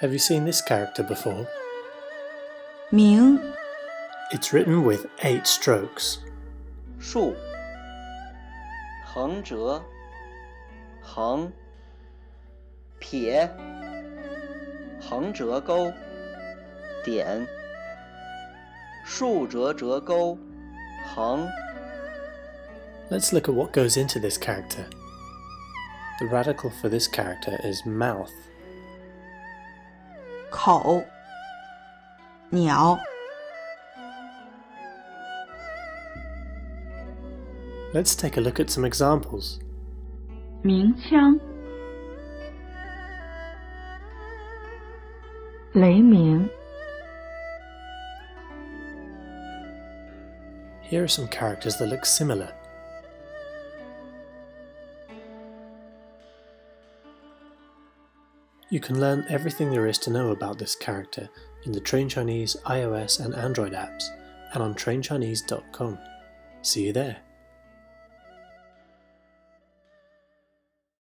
Have you seen this character before? míng, It's written with 8 strokes. 竖，横折，横，撇，横折钩，点，竖折折钩，横。 Let's look at what goes into this character. The radical for this character is mouth. 口，鸟， Let's take a look at some examples. 鸣枪，雷鸣， Here are some characters that look similar. You can learn everything there is to know about this character in the Train Chinese iOS and Android apps and on trainchinese.com. See you there.